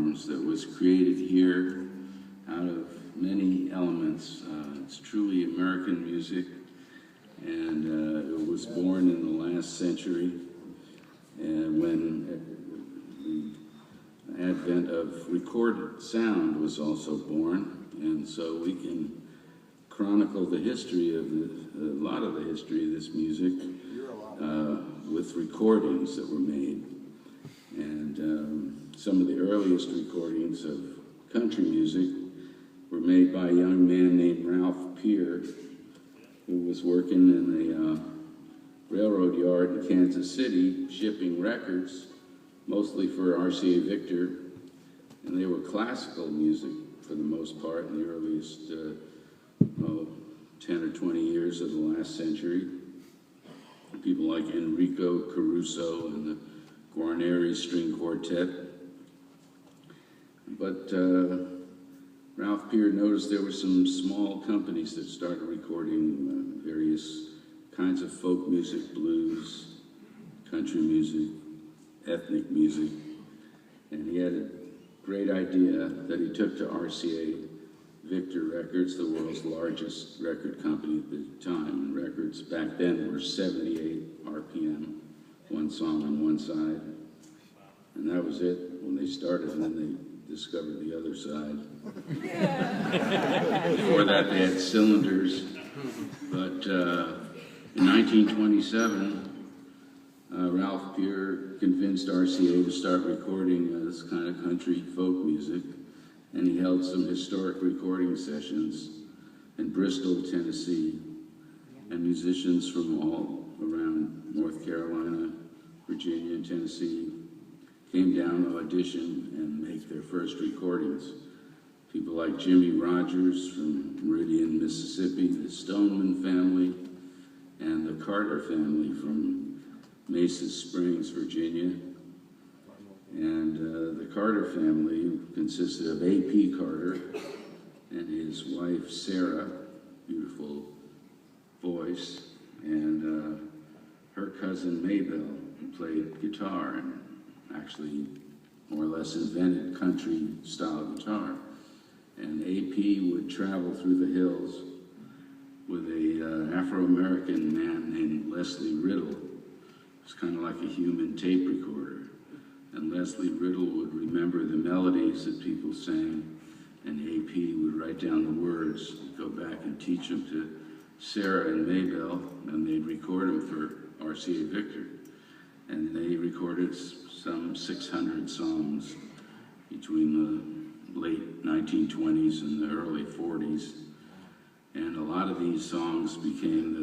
forms that was created here out of many elements. It's truly American music, and it was born in the last century, and when the advent of recorded sound was also born, and so we can chronicle the history of a lot of the history of this music with recordings that were made. And some of the earliest recordings of country music were made by a young man named Ralph Peer, who was working in a railroad yard in Kansas City, shipping records, mostly for RCA Victor, and they were classical music for the most part in the earliest 10 or 20 years of the last century. People like Enrico Caruso and the Guarneri String Quartet. But Ralph Peer noticed there were some small companies that started recording various kinds of folk music, blues, country music, ethnic music, and he had a great idea that he took to RCA Victor Records, the world's largest record company at the time. And records back then were 78 RPM, one song on one side. And that was it when they started, and then they discovered the other side. Before that, they had cylinders. But in 1927, Ralph Peer convinced RCA to start recording this kind of country folk music, and he held some historic recording sessions in Bristol, Tennessee, and musicians from all around North Carolina, Virginia, and Tennessee came down to audition and make their first recordings. People like Jimmy Rogers from Meridian, Mississippi, the Stoneman family, and the Carter family from Mesa Springs, Virginia. And the Carter family consisted of A.P. Carter and his wife, Sarah, beautiful voice, and her cousin, Maybelle, who played guitar and actually more or less invented country-style guitar. And A.P. would travel through the hills with a Afro-American man named Leslie Riddle. It was kind of like a human tape recorder. And Leslie Riddle would remember the melodies that people sang, and A.P. would write down the words, go back and teach them to Sarah and Maybelle, and they'd record them for RCA Victor. And they recorded some 600 songs between the late 1920s and the early 40s. And a lot of these songs became the